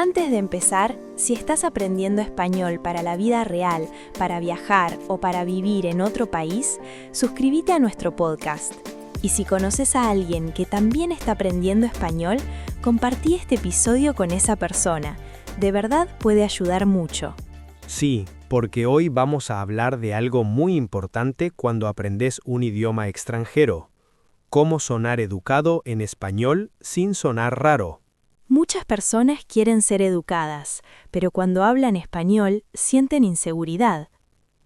Antes de empezar, si estás aprendiendo español para la vida real, para viajar o para vivir en otro país, suscríbete a nuestro podcast. Y si conoces a alguien que también está aprendiendo español, compartí este episodio con esa persona. De verdad puede ayudar mucho. Sí, porque hoy vamos a hablar de algo muy importante cuando aprendes un idioma extranjero. Cómo sonar educado en español sin sonar raro. Muchas personas quieren ser educadas, pero cuando hablan español sienten inseguridad.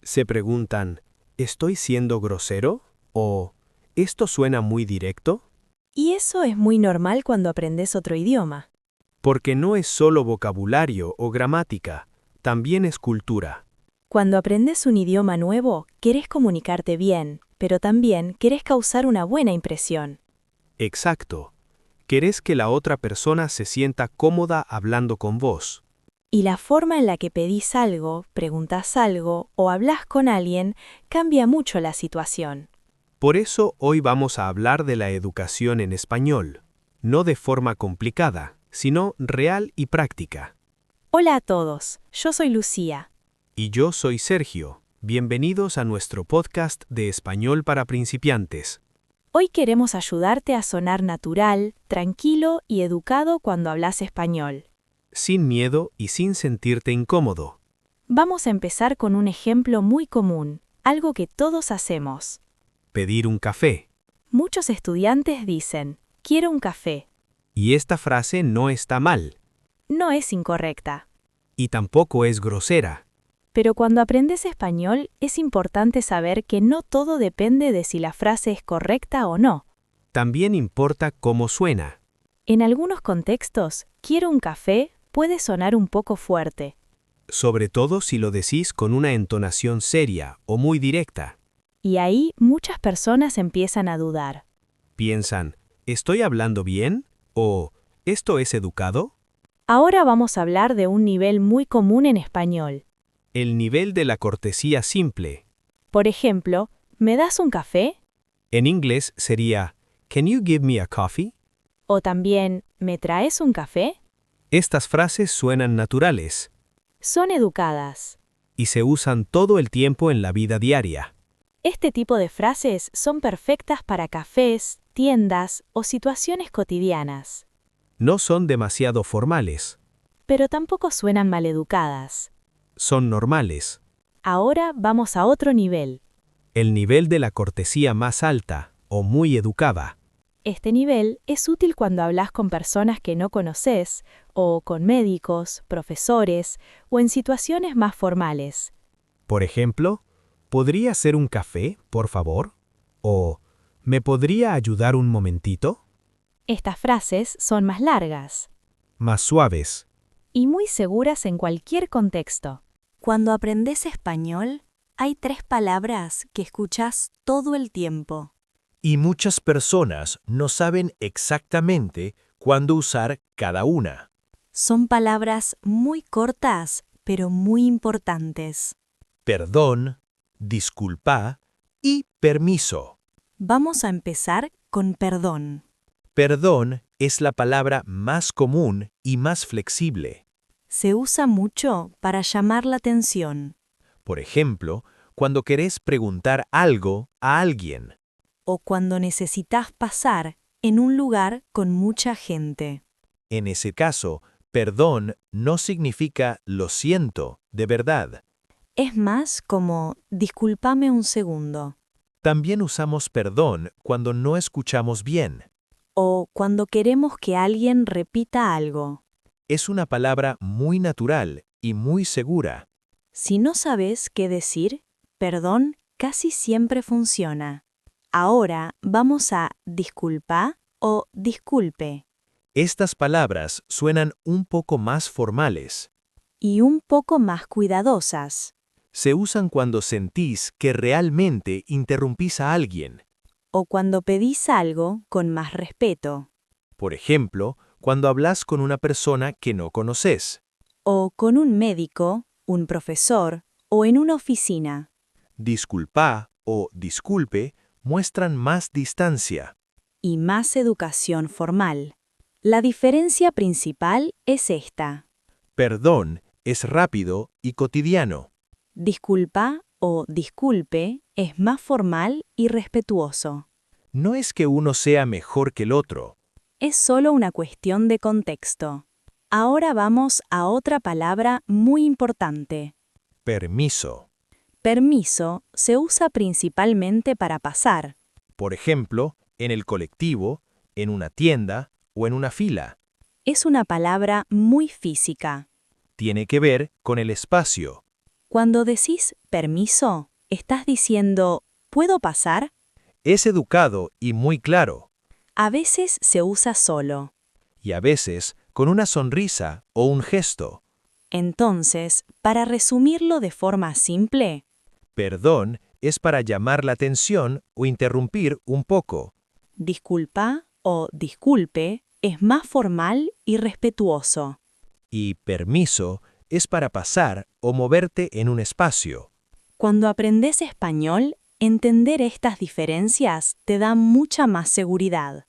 Se preguntan, ¿estoy siendo grosero? ¿O esto suena muy directo? Y eso es muy normal cuando aprendes otro idioma. Porque no es solo vocabulario o gramática, también es cultura. Cuando aprendes un idioma nuevo, querés comunicarte bien, pero también querés causar una buena impresión. Exacto. Querés que la otra persona se sienta cómoda hablando con vos. Y la forma en la que pedís algo, preguntás algo o hablas con alguien cambia mucho la situación. Por eso hoy vamos a hablar de la educación en español, no de forma complicada, sino real y práctica. Hola a todos, yo soy Lucía. Y yo soy Sergio. Bienvenidos a nuestro podcast de español para principiantes. Hoy queremos ayudarte a sonar natural, tranquilo y educado cuando hablas español. Sin miedo y sin sentirte incómodo. Vamos a empezar con un ejemplo muy común, algo que todos hacemos. Pedir un café. Muchos estudiantes dicen, quiero un café. Y esta frase no está mal, No es incorrecta. y tampoco es grosera. Pero cuando aprendes español es importante saber que no todo depende de si la frase es correcta o no. También importa cómo suena. En algunos contextos, quiero un café puede sonar un poco fuerte. Sobre todo si lo decís con una entonación seria o muy directa. Y ahí muchas personas empiezan a dudar. Piensan, ¿estoy hablando bien? ¿O esto es educado? Ahora vamos a hablar de un nivel muy común en español. El nivel de la cortesía simple. Por ejemplo, ¿me das un café? En inglés sería, ¿Can you give me a coffee? O también, ¿me traes un café? Estas frases suenan naturales Son educadas. y se usan todo el tiempo en la vida diaria. Este tipo de frases son perfectas para cafés, tiendas o situaciones cotidianas. No son demasiado formales, Pero tampoco suenan maleducadas. son normales. Ahora vamos a otro nivel. El nivel de la cortesía más alta o muy educada. Este nivel es útil cuando hablas con personas que no conoces, o con médicos, profesores, o en situaciones más formales. Por ejemplo, ¿podría ser un café, por favor? ¿O ¿me podría ayudar un momentito? Estas frases son más largas Más suaves. y muy seguras en cualquier contexto. Cuando aprendes español, hay 3 palabras que escuchas todo el tiempo. Y muchas personas no saben exactamente cuándo usar cada una. Son palabras muy cortas, pero muy importantes. Perdón, disculpa y permiso. Vamos a empezar con perdón. Perdón es la palabra más común y más flexible. Se usa mucho para llamar la atención, Por ejemplo, cuando querés preguntar algo a alguien. o cuando necesitas pasar en un lugar con mucha gente. En ese caso, perdón no significa lo siento, de verdad. Es más como, discúlpame un segundo, También usamos perdón cuando no escuchamos bien. o cuando queremos que alguien repita algo. Es una palabra muy natural y muy segura. Si no sabes qué decir, perdón casi siempre funciona. Ahora vamos a disculpa o disculpe, Estas palabras suenan un poco más formales. y un poco más cuidadosas, Se usan cuando sentís que realmente interrumpís a alguien. o cuando pedís algo con más respeto, Por ejemplo, cuando hablas con una persona que no conoces. o con un médico, un profesor o en una oficina. Disculpa o disculpe muestran más distancia. Y más educación formal. La diferencia principal es esta. Perdón es rápido y cotidiano. Disculpa o disculpe es más formal y respetuoso. No es que uno sea mejor que el otro. Es solo una cuestión de contexto. Ahora vamos a otra palabra muy importante. Permiso. Permiso se usa principalmente para pasar. Por ejemplo, en el colectivo, en una tienda o en una fila. Es una palabra muy física. Tiene que ver con el espacio. Cuando decís permiso, estás diciendo ¿puedo pasar? Es educado y muy claro, A veces se usa solo. y a veces con una sonrisa o un gesto. Entonces, para resumirlo de forma simple, Perdón es para llamar la atención o interrumpir un poco. disculpa o disculpe es más formal y respetuoso. Y permiso es para pasar o moverte en un espacio. Cuando aprendes español, entender estas diferencias te da mucha más seguridad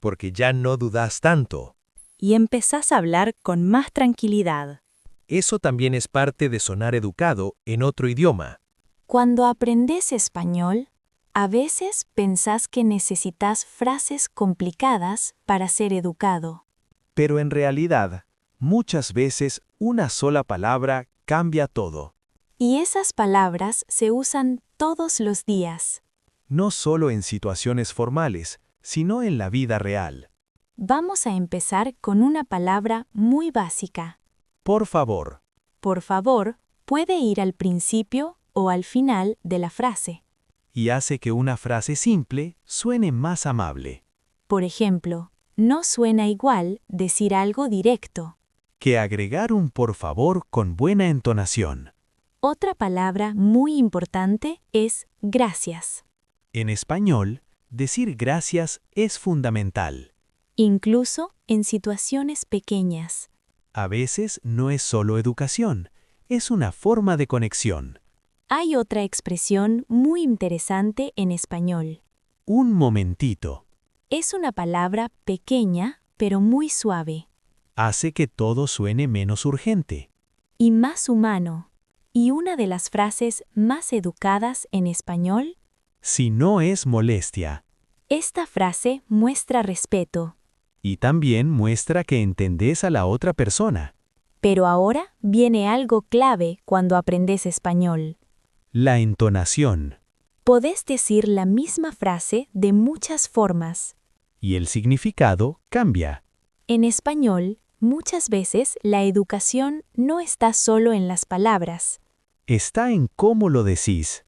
Porque ya no dudas tanto. y empezás a hablar con más tranquilidad. Eso también es parte de sonar educado en otro idioma. Cuando aprendes español, a veces pensás que necesitas frases complicadas para ser educado. Pero en realidad, muchas veces una sola palabra cambia todo. Y esas palabras se usan todos los días. No solo en situaciones formales, sino en la vida real. Vamos a empezar con una palabra muy básica. Por favor, Por favor, puede ir al principio o al final de la frase. y hace que una frase simple suene más amable. Por ejemplo, no suena igual decir algo directo. Que agregar un por favor con buena entonación. Otra palabra muy importante es gracias. En español, decir gracias es fundamental. Incluso en situaciones pequeñas. A veces no es solo educación, es una forma de conexión. Hay otra expresión muy interesante en español. Un momentito. Es una palabra pequeña, pero muy suave. Hace que todo suene menos urgente. Y más humano. Y una de las frases más educadas en español, Si no es molestia. esta frase muestra respeto. Y también muestra que entendés a la otra persona. Pero ahora viene algo clave cuando aprendes español. La entonación. Podés decir la misma frase de muchas formas. Y el significado cambia. En español, muchas veces la educación no está solo en las palabras. Está en cómo lo decís.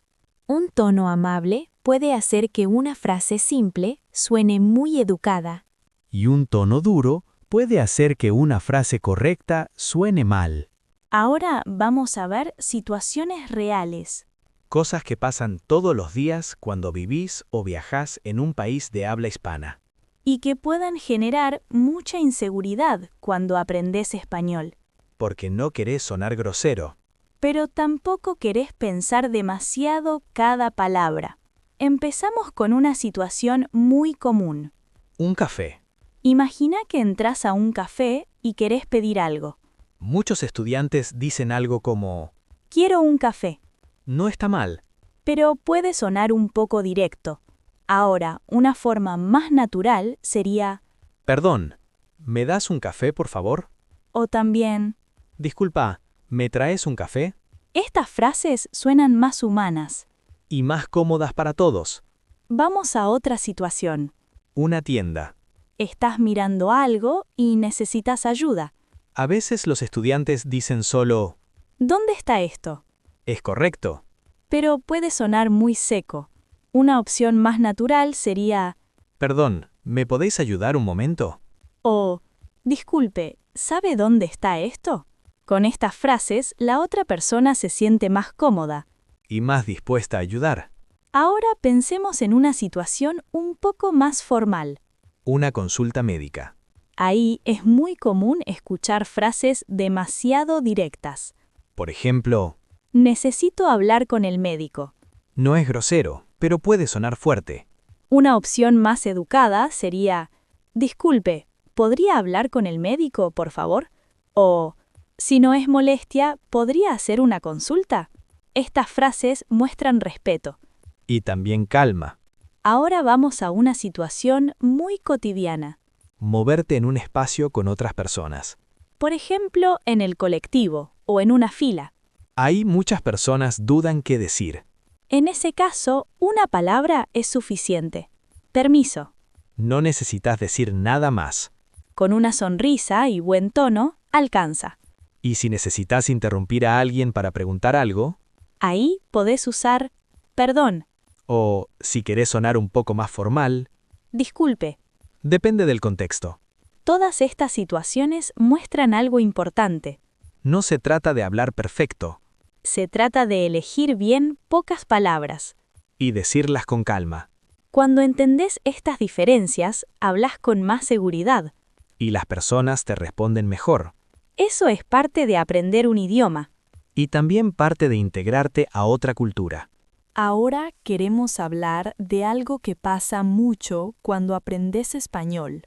Un tono amable puede hacer que una frase simple suene muy educada. Y un tono duro puede hacer que una frase correcta suene mal. Ahora vamos a ver situaciones reales. Cosas que pasan todos los días cuando vivís o viajás en un país de habla hispana. Y que puedan generar mucha inseguridad cuando aprendes español. Porque no querés sonar grosero. Pero tampoco querés pensar demasiado cada palabra. Empezamos con una situación muy común. Un café. Imagina que entras a un café y querés pedir algo. Muchos estudiantes dicen algo como, Quiero un café. no está mal. Pero puede sonar un poco directo. Ahora, una forma más natural sería, Perdón, ¿me das un café, por favor? o también, Disculpa, ¿me traes un café? estas frases suenan más humanas. Y más cómodas para todos. Vamos a otra situación. Una tienda. Estás mirando algo y necesitas ayuda. A veces los estudiantes dicen solo, ¿Dónde está esto? es correcto. Pero puede sonar muy seco. Una opción más natural sería, Perdón, ¿me podéis ayudar un momento? o, disculpe, ¿sabe dónde está esto? Con estas frases, la otra persona se siente más cómoda. Y más dispuesta a ayudar. Ahora pensemos en una situación un poco más formal. Una consulta médica. Ahí es muy común escuchar frases demasiado directas. Por ejemplo, Necesito hablar con el médico. no es grosero, pero puede sonar fuerte. Una opción más educada sería, disculpe, ¿podría hablar con el médico, por favor? O, Si no es molestia, ¿podría hacer una consulta? Estas frases muestran respeto. Y también calma. Ahora vamos a una situación muy cotidiana. Moverte en un espacio con otras personas. Por ejemplo, en el colectivo o en una fila. Ahí muchas personas dudan qué decir. En ese caso, una palabra es suficiente. Permiso. No necesitas decir nada más. Con una sonrisa y buen tono, alcanza. Y si necesitas interrumpir a alguien para preguntar algo, Ahí podés usar perdón, o si querés sonar un poco más formal, disculpe. depende del contexto. Todas estas situaciones muestran algo importante. No se trata de hablar perfecto Se trata de elegir bien pocas palabras. y decirlas con calma, Cuando entendés estas diferencias, hablas con más seguridad. y las personas te responden mejor. Eso es parte de aprender un idioma. Y también parte de integrarte a otra cultura. Ahora queremos hablar de algo que pasa mucho cuando aprendes español.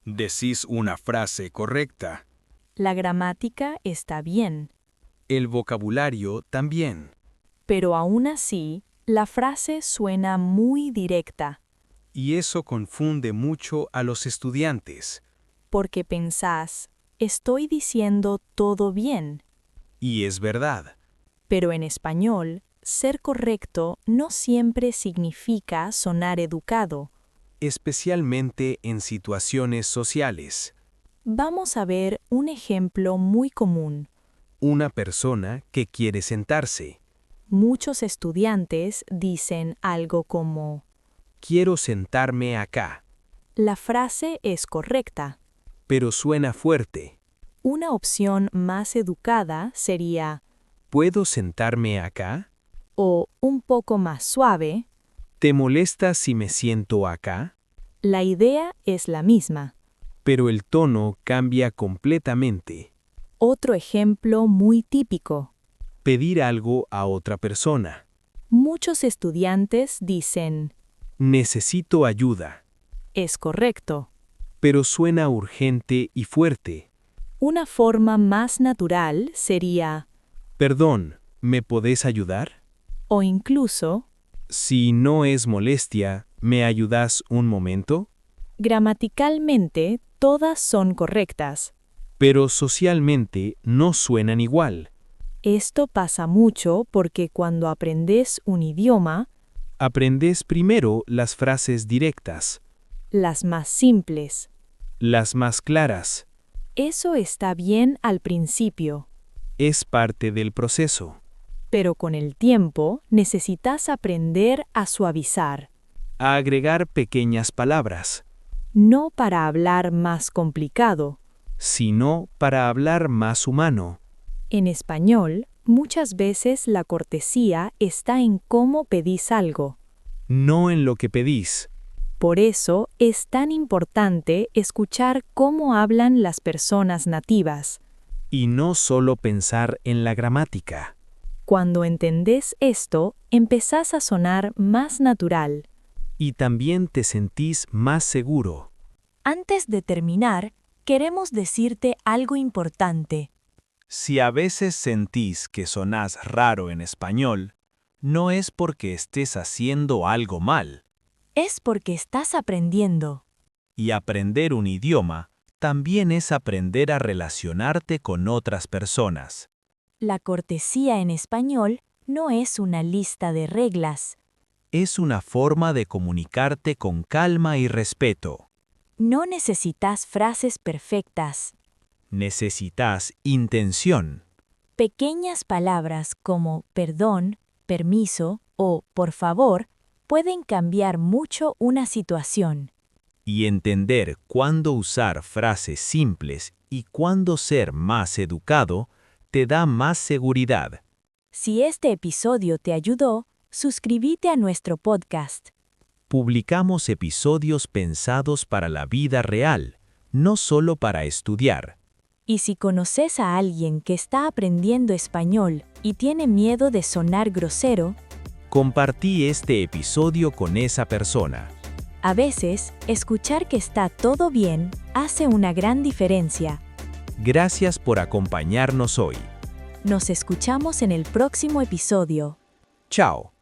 Decís una frase correcta. La gramática está bien, El vocabulario también. pero aún así, la frase suena muy directa, Y eso confunde mucho a los estudiantes. porque pensás, estoy diciendo todo bien, Y es verdad. pero en español, ser correcto no siempre significa sonar educado. Especialmente en situaciones sociales. Vamos a ver un ejemplo muy común. Una persona que quiere sentarse. Muchos estudiantes dicen algo como, Quiero sentarme acá. la frase es correcta. Pero suena fuerte. Una opción más educada sería, ¿Puedo sentarme acá? o un poco más suave, ¿Te molesta si me siento acá? la idea es la misma. Pero el tono cambia completamente. Otro ejemplo muy típico. Pedir algo a otra persona. Muchos estudiantes dicen, Necesito ayuda. es correcto. Pero suena urgente y fuerte. Una forma más natural sería, Perdón, ¿me podés ayudar? o incluso, Si no es molestia, ¿me ayudas un momento? gramaticalmente todas son correctas. Pero socialmente no suenan igual. Esto pasa mucho porque cuando aprendes un idioma, Aprendes primero las frases directas, las más simples. las más claras. Eso está bien al principio, Es parte del proceso. pero con el tiempo necesitas aprender a suavizar, A agregar pequeñas palabras, no para hablar más complicado. sino para hablar más humano. En español, muchas veces la cortesía está en cómo pedís algo. No en lo que pedís. Por eso es tan importante escuchar cómo hablan las personas nativas. Y no solo pensar en la gramática. Cuando entendés esto, empezás a sonar más natural. Y también te sentís más seguro. Antes de terminar, queremos decirte algo importante. Si a veces sentís que sonás raro en español, no es porque estés haciendo algo mal. Es porque estás aprendiendo. Y aprender un idioma también es aprender a relacionarte con otras personas. La cortesía en español no es una lista de reglas. Es una forma de comunicarte con calma y respeto. No necesitas frases perfectas. Necesitas intención. Pequeñas palabras como perdón, permiso o por favor pueden cambiar mucho una situación. Y entender cuándo usar frases simples y cuándo ser más educado te da más seguridad. Si este episodio te ayudó, suscríbete a nuestro podcast. Publicamos episodios pensados para la vida real, no solo para estudiar. Y si conoces a alguien que está aprendiendo español y tiene miedo de sonar grosero, Compartí este episodio con esa persona. a veces, escuchar que está todo bien hace una gran diferencia. Gracias por acompañarnos hoy. Nos escuchamos en el próximo episodio. Chao.